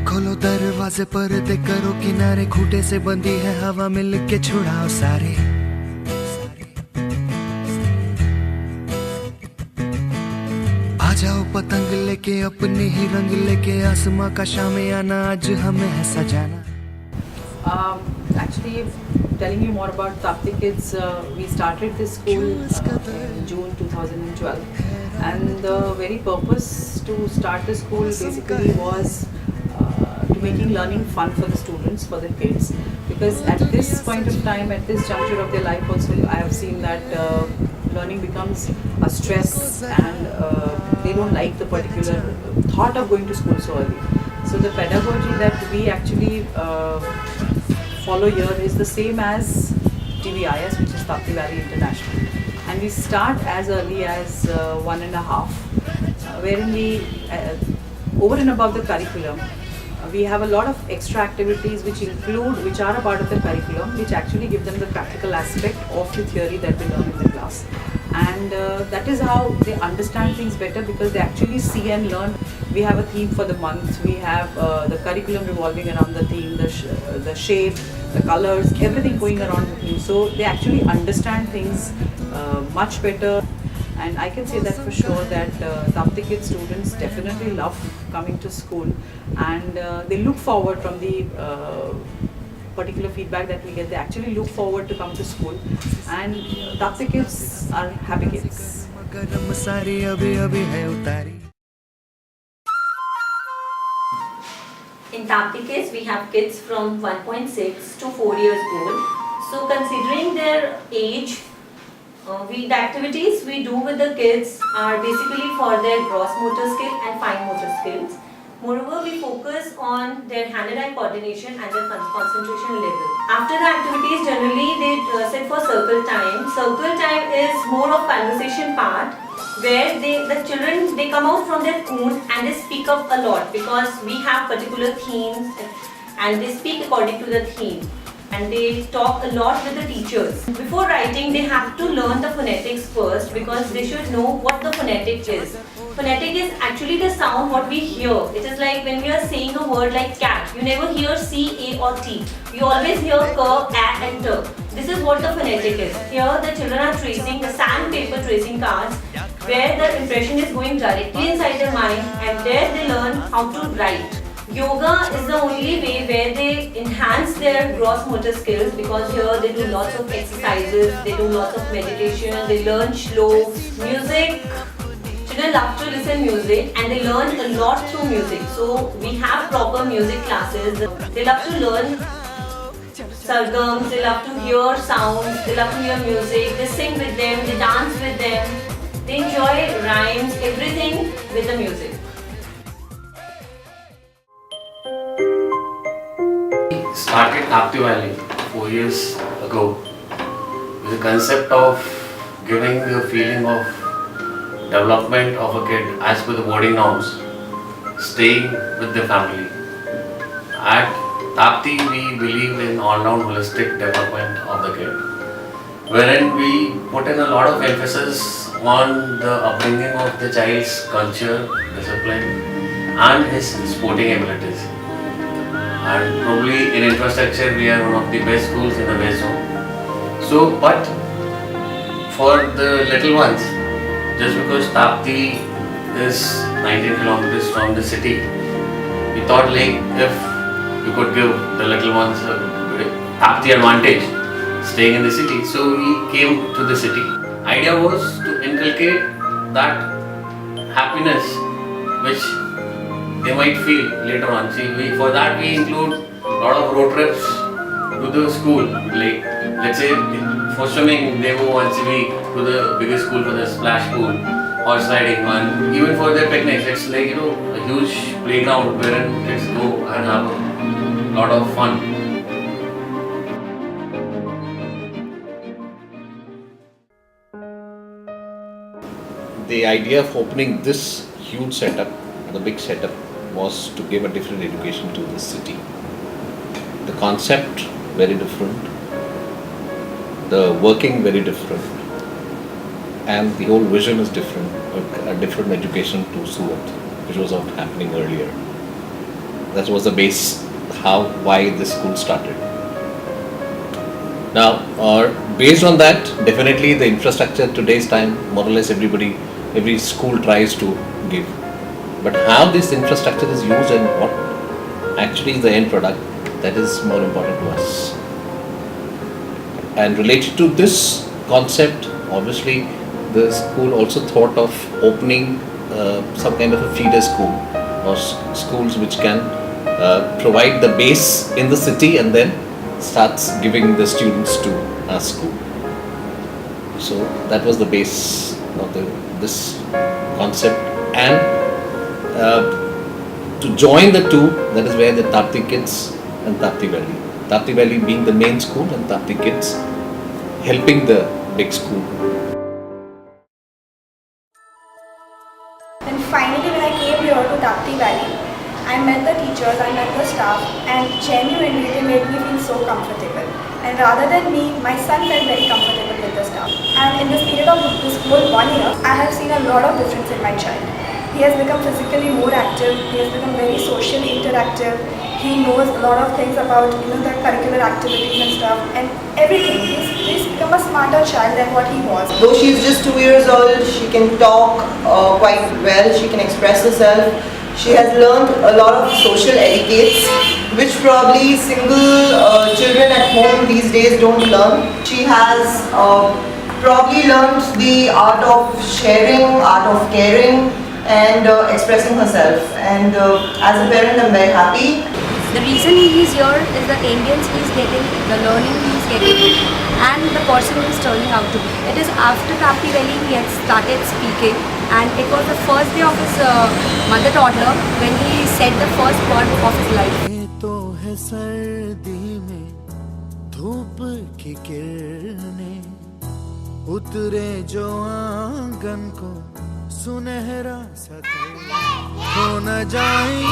खोलो दरवाजे पर्दे करो किनारे खूटे से बंदी है हवा मिल के छुड़ाओ सारे आ जाओ पतंग लेके अपने ही रंग लेके आसमां का शामियाना आज हमें है सजाना. Actually, telling you more about Tapti Kids, we started this school in June 2012, and the very purpose to start the school basically was to making learning fun for the students, for the kids, because at this point of time, at this juncture of their life also, I have seen that learning becomes a stress, and they don't like the particular thought of going to school so early. So the pedagogy that we actually follow here is the same as TVIS, which is Tapti Valley International, and we start as early as 1.5, wherein we over and above the curriculum we have a lot of extra activities which are a part of the curriculum, which actually give them the practical aspect of the theory that they learn in the class, and that is how they understand things better, because they actually see and learn. We have a theme for the month, we have the curriculum revolving around the theme, the shape, the colors, everything going around the theme, so they actually understand things much better. And I can say that for sure that Tapti Kids students definitely love coming to school, and they look forward from the particular feedback that we get. They actually look forward to come to school, and Tapti Kids are happy kids. In Tapti Kids, we have kids from 1.6 to 4 years old. So considering their age, the activities we do with the kids are basically for their gross motor skill and fine motor skills. Moreover, we focus on their hand and eye coordination and their concentration level. After the activities, generally they sit for circle time. Circle time is more of conversation part, where the children come out from their cocoon and they speak up a lot, because we have particular themes and they speak according to the theme. And they talk a lot with the teachers. Before writing, they have to learn the phonetics first, because they should know what the phonetic is. Phonetic is actually the sound what we hear. It is like when we are saying a word like cat, you never hear C, A or T. You always hear K, A and T. This is what the phonetic is. Here the children are tracing the sandpaper tracing cards, where the impression is going directly inside their mind, and there they learn how to write. Yoga is the only way where they enhance their gross motor skills, because here they do lots of exercises, they do lots of meditation, they learn slow music. Children love to listen music and they learn a lot through music. So we have proper music classes. They love to learn sargams, they love to hear sounds, they love to hear music, they sing with them, they dance with them, they enjoy rhymes, everything with the music. Started Tapti Valley 4 years ago with the concept of giving the feeling of development of a kid as per the boarding norms, staying with the family. At Tapti, we believe in all-round holistic development of the kid, wherein we put in a lot of emphasis on the upbringing of the child's culture, discipline and his sporting abilities. And probably in infrastructure we are one of the best schools in the West Zone. So, but for the little ones, just because Tapti is 19 kilometers from the city, we thought like if we could give the little ones Tapti advantage, staying in the city. So we came to the city. Idea was to inculcate that happiness which they might feel later on. See, for that we include a lot of road trips to the school. Like, let's say for swimming, they go once a week to the biggest school for the splash pool, horse riding, and even for their picnics, it's like, you know, a huge playground wherein kids go and have a lot of fun. The idea of opening this huge setup, the big setup, was to give a different education to the city. The concept very different, the working very different, and the whole vision is different, a different education to Surat, which was not happening earlier. That was the base, why this school started. Now, based on that, definitely the infrastructure today's time, more or less every school tries to give. But how this infrastructure is used and what actually is the end product, that is more important to us. And related to this concept, obviously, the school also thought of opening some kind of a feeder school or schools which can provide the base in the city and then starts giving the students to our school. So that was the base of this concept. And to join the two, that is where the Tapti Kids and Tapti Valley. Tapti Valley being the main school and Tapti Kids helping the big school. And finally, when I came here to Tapti Valley, I met the teachers, I met the staff, and genuinely they made me feel so comfortable. And rather than me, my son felt very comfortable with the staff. And in this period of this whole 1 year, I have seen a lot of difference in my child. He has become physically more active, he has become very socially interactive, he knows a lot of things about the curricular activities and stuff, and everything. He's become a smarter child than what he was. Though she is just 2 years old, she can talk quite well, she can express herself. She has learned a lot of social etiquettes, which probably single children at home these days don't learn. She has probably learned the art of sharing, art of caring, and expressing herself. And as a parent, I'm very happy. The reason he is here is the ambience he is getting, the learning he is getting, and the person he is turning out to be. It is after Tapti Valley he had started speaking, and it was the first day of his mother toddler when he said the first word of his life. ये तो है सर्दी में धूप की किरणें उतरे जो आंगन को सुनहरा सा हो न जाए